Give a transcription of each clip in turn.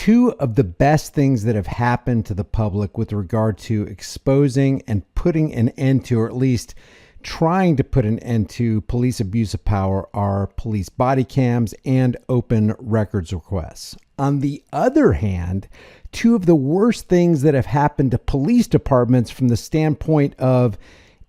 two of the best things that have happened to the public with regard to exposing and putting an end to, or at least trying to put an end to, police abuse of power are police body cams and open records requests. On the other hand, two of the worst things that have happened to police departments from the standpoint of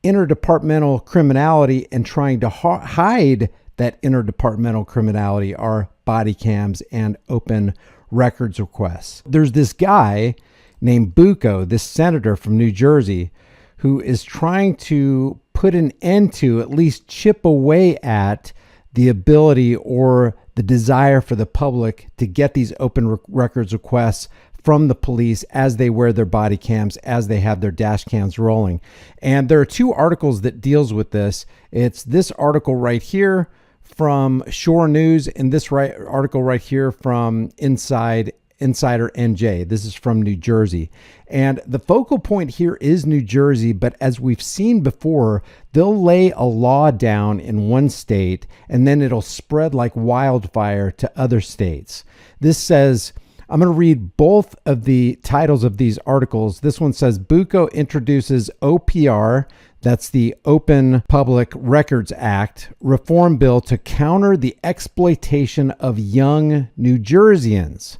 interdepartmental criminality and trying to hide that interdepartmental criminality are body cams and open records requests. There's this guy named Bucco, this senator from New Jersey, who is trying to put an end to, at least chip away at, the ability or the desire for the public to get these open records requests from the police as they wear their body cams, as they have their dash cams rolling. And there are two articles that deals with this. It's this article right here from Shore News and this article right here from Insider NJ. This is from New Jersey. And the focal point here is New Jersey, but as we've seen before, they'll lay a law down in one state and then it'll spread like wildfire to other states. This says, I'm going to read both of the titles of these articles. This one says, Bucco introduces OPR, that's the Open Public Records Act, reform bill to counter the exploitation of young New Jerseyans.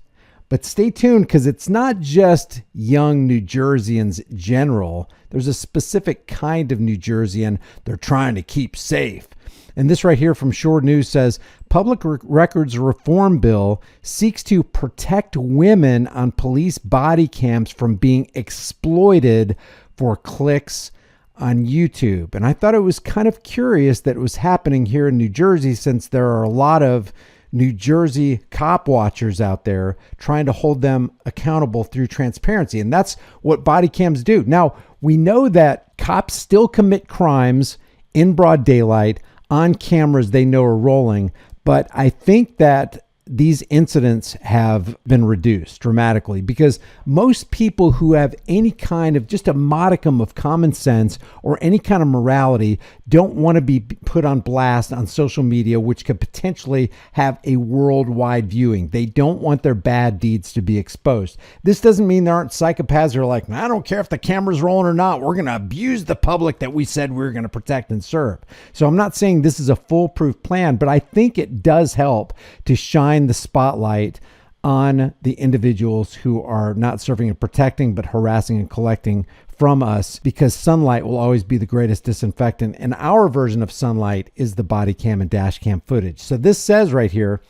But stay tuned, because it's not just young New Jerseyans general. There's a specific kind of New Jerseyan they're trying to keep safe. And this right here from Shore News says, Public Records Reform Bill seeks to protect women on police body cams from being exploited for clicks on YouTube. And I thought it was kind of curious that it was happening here in New Jersey, since there are a lot of New Jersey cop watchers out there trying to hold them accountable through transparency. And that's what body cams do. Now, we know that cops still commit crimes in broad daylight on cameras they know are rolling, but I think that these incidents have been reduced dramatically, because most people who have any kind of just a modicum of common sense or any kind of morality don't want to be put on blast on social media, which could potentially have a worldwide viewing. They don't want their bad deeds to be exposed. This doesn't mean there aren't psychopaths who are like, I don't care if the camera's rolling or not. We're going to abuse the public that we said we were going to protect and serve. So I'm not saying this is a foolproof plan, but I think it does help to shine the spotlight on the individuals who are not serving and protecting, but harassing and collecting from us, because sunlight will always be the greatest disinfectant. And our version of sunlight is the body cam and dash cam footage. So this says right here,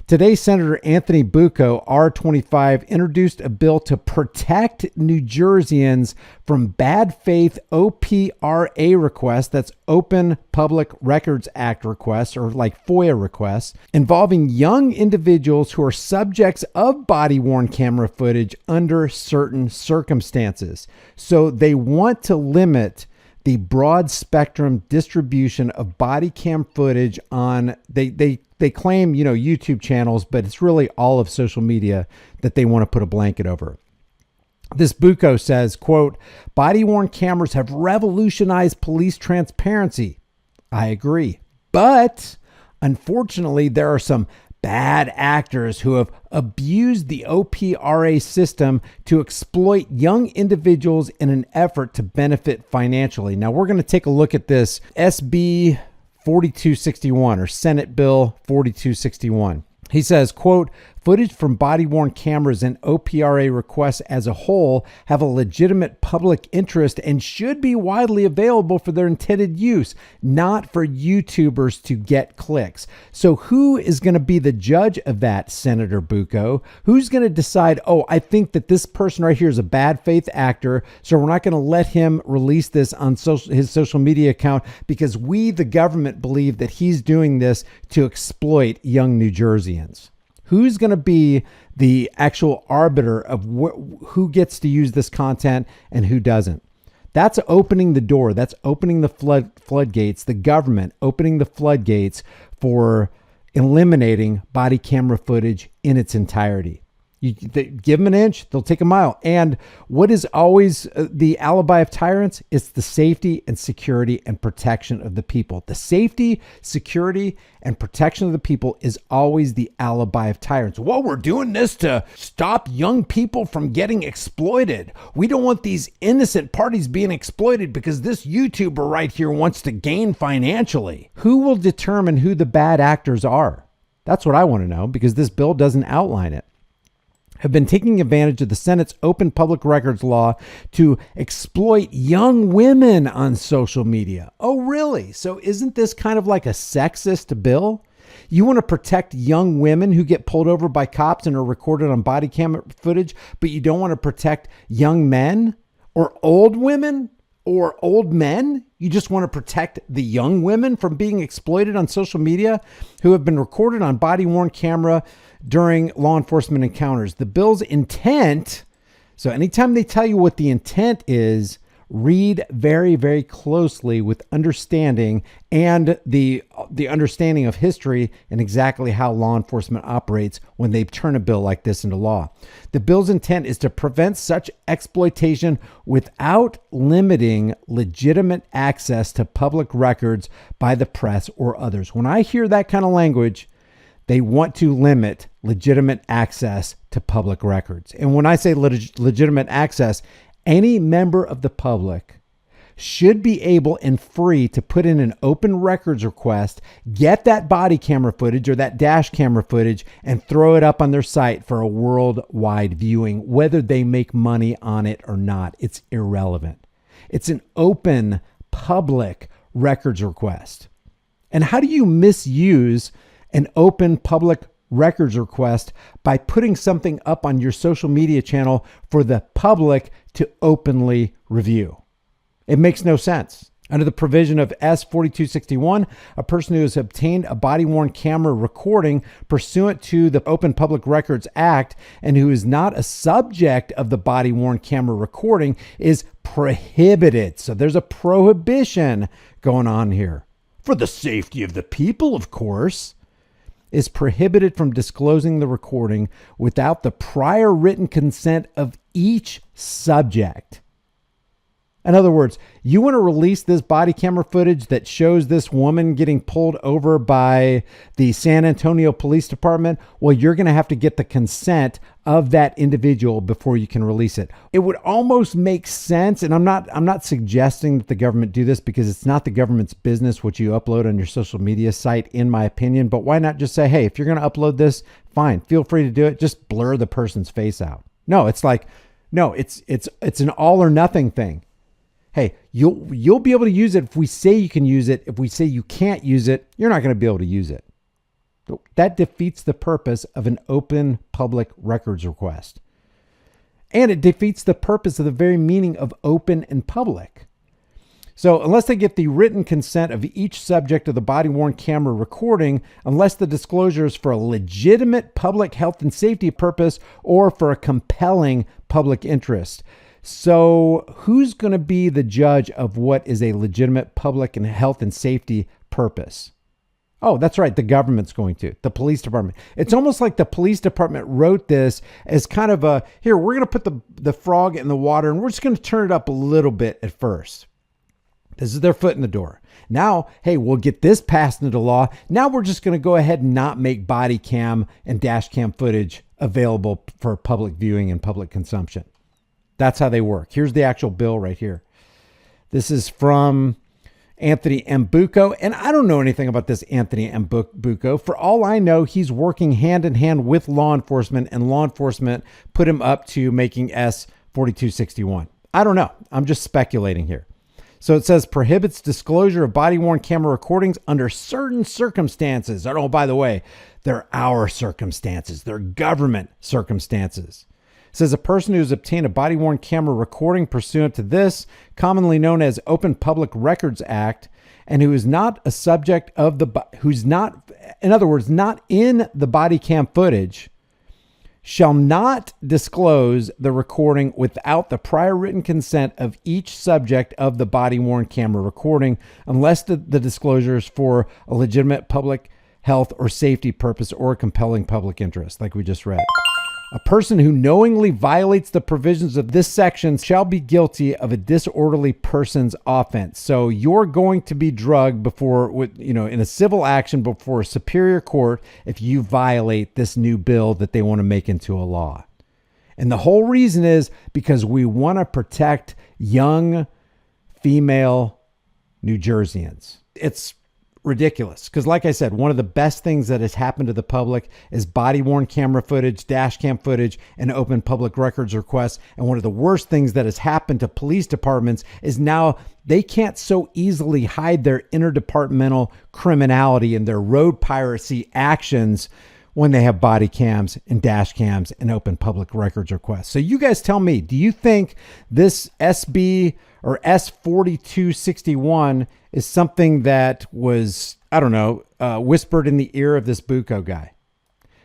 today, Senator Anthony Bucco, R25, introduced a bill to protect New Jerseyans from bad faith OPRA requests, that's Open Public Records Act requests, or like FOIA requests, involving young individuals who are subjects of body-worn camera footage under certain circumstances. So they want to limit the broad spectrum distribution of body cam footage on, they claim, YouTube channels, but it's really all of social media that they want to put a blanket over. This Bucco says, quote, body-worn cameras have revolutionized police transparency. I agree. But unfortunately, there are some bad actors who have abused the OPRA system to exploit young individuals in an effort to benefit financially. Now, we're going to take a look at this SB 4261, or Senate Bill 4261. He says, quote, footage from body-worn cameras and OPRA requests as a whole have a legitimate public interest and should be widely available for their intended use, not for YouTubers to get clicks. So who is going to be the judge of that, Senator Bucco? Who's going to decide, I think that this person right here is a bad faith actor, so we're not going to let him release this on his social media account because we, the government, believe that he's doing this to exploit young New Jerseyans? Who's going to be the actual arbiter of who gets to use this content and who doesn't? That's opening the door. That's opening the floodgates, the government opening the floodgates for eliminating body camera footage in its entirety. Give them an inch, they'll take a mile. And what is always the alibi of tyrants? It's the safety and security and protection of the people. The safety, security, and protection of the people is always the alibi of tyrants. Well, we're doing this to stop young people from getting exploited. We don't want these innocent parties being exploited because this YouTuber right here wants to gain financially. Who will determine who the bad actors are? That's what I want to know, because this bill doesn't outline it. Have been taking advantage of the Senate's open public records law to exploit young women on social media. Oh, really? So isn't this kind of like a sexist bill? You want to protect young women who get pulled over by cops and are recorded on body camera footage, but you don't want to protect young men or old women or old men? You just want to protect the young women from being exploited on social media who have been recorded on body-worn camera during law enforcement encounters. The bill's intent, so anytime they tell you what the intent is, read very, very closely with understanding and the understanding of history and exactly how law enforcement operates when they turn a bill like this into law. The bill's intent is to prevent such exploitation without limiting legitimate access to public records by the press or others. When I hear that kind of language, they want to limit legitimate access to public records. And when I say legitimate access, any member of the public should be able and free to put in an open records request, get that body camera footage or that dash camera footage, and throw it up on their site for a worldwide viewing, whether they make money on it or not. It's irrelevant. It's an open public records request. And how do you misuse an open public records request? By putting something up on your social media channel for the public to openly review. It makes no sense. Under the provision of S 4261, a person who has obtained a body-worn camera recording pursuant to the Open Public Records Act and who is not a subject of the body-worn camera recording is prohibited. So there's a prohibition going on here. For the safety of the people, of course, is prohibited from disclosing the recording without the prior written consent of each subject. In other words, you want to release this body camera footage that shows this woman getting pulled over by the San Antonio Police Department? Well, you're going to have to get the consent of that individual before you can release it. It would almost make sense, and I'm not suggesting that the government do this because it's not the government's business what you upload on your social media site, in my opinion. But why not just say, hey, if you're going to upload this, fine, feel free to do it. Just blur the person's face out. No, it's an all or nothing thing. Hey, you'll be able to use it if we say you can use it. If we say you can't use it, you're not going to be able to use it. That defeats the purpose of an open public records request. And it defeats the purpose of the very meaning of open and public. So unless they get the written consent of each subject of the body-worn camera recording, unless the disclosure is for a legitimate public health and safety purpose or for a compelling public interest. So who's going to be the judge of what is a legitimate public and health and safety purpose? Oh, that's right. The government's going to. The police department. It's almost like the police department wrote this as kind of a, here, we're going to put the frog in the water and we're just going to turn it up a little bit at first. This is their foot in the door. Now, hey, we'll get this passed into law. Now we're just going to go ahead and not make body cam and dash cam footage available for public viewing and public consumption. That's how they work. Here's the actual bill right here. This is from Anthony Mbuko. And I don't know anything about this Anthony Mbuko. For all I know, he's working hand in hand with law enforcement, and law enforcement put him up to making S 4261. I don't know. I'm just speculating here. So it says prohibits disclosure of body-worn camera recordings under certain circumstances. Oh, by the way, they're our circumstances. They're government circumstances. It says a person who has obtained a body-worn camera recording pursuant to this, commonly known as Open Public Records Act, and who is not a subject of in other words, not in the body cam footage, shall not disclose the recording without the prior written consent of each subject of the body-worn camera recording, unless the disclosure is for a legitimate public health, or safety purpose or a compelling public interest, like we just read. A person who knowingly violates the provisions of this section shall be guilty of a disorderly person's offense. So you're going to be drugged in a civil action before a superior court if you violate this new bill that they want to make into a law. And the whole reason is because we want to protect young female New Jerseyans. It's ridiculous because, like I said, one of the best things that has happened to the public is body-worn camera footage, dash cam footage, and open public records requests. And one of the worst things that has happened to police departments is now they can't so easily hide their interdepartmental criminality and their road piracy actions when they have body cams and dash cams and open public records requests. So you guys tell me, do you think this SB or S4261 is something that was, whispered in the ear of this Bucco guy?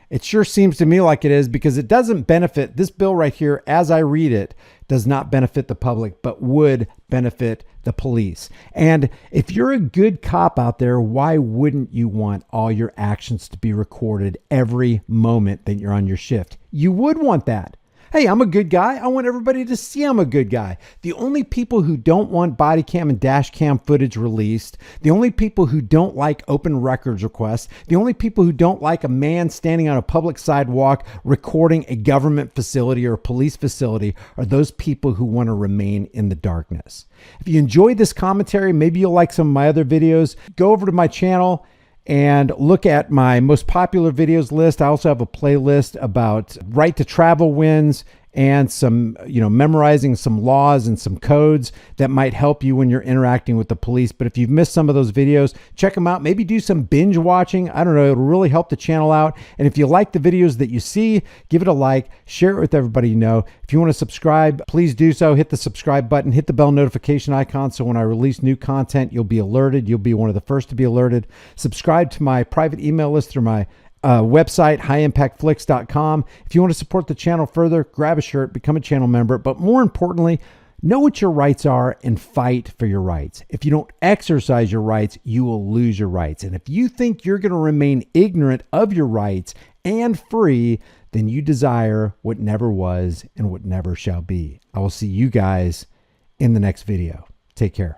It sure seems to me like it is, because it doesn't benefit this bill right here. As I read it, does not benefit the public, but would benefit the police. And if you're a good cop out there, why wouldn't you want all your actions to be recorded every moment that you're on your shift? You would want that. Hey, I'm a good guy. I want everybody to see I'm a good guy. The only people who don't want body cam and dash cam footage released, the only people who don't like open records requests, the only people who don't like a man standing on a public sidewalk recording a government facility or a police facility are those people who want to remain in the darkness. If you enjoyed this commentary, maybe you'll like some of my other videos. Go over to my channel and look at my most popular videos list. I also have a playlist about right to travel wins and some, memorizing some laws and some codes that might help you when you're interacting with the police. But if you've missed some of those videos, check them out. Maybe do some binge watching. I don't know. It'll really help the channel out. And if you like the videos that you see, give it a like, share it with everybody you know. If you want to subscribe, please do so. Hit the subscribe button, hit the bell notification icon. So when I release new content, you'll be alerted. You'll be one of the first to be alerted. Subscribe to my private email list through my website, highimpactflix.com. If you want to support the channel further, grab a shirt, become a channel member. But more importantly, know what your rights are and fight for your rights. If you don't exercise your rights, you will lose your rights. And if you think you're going to remain ignorant of your rights and free, then you desire what never was and what never shall be. I will see you guys in the next video. Take care.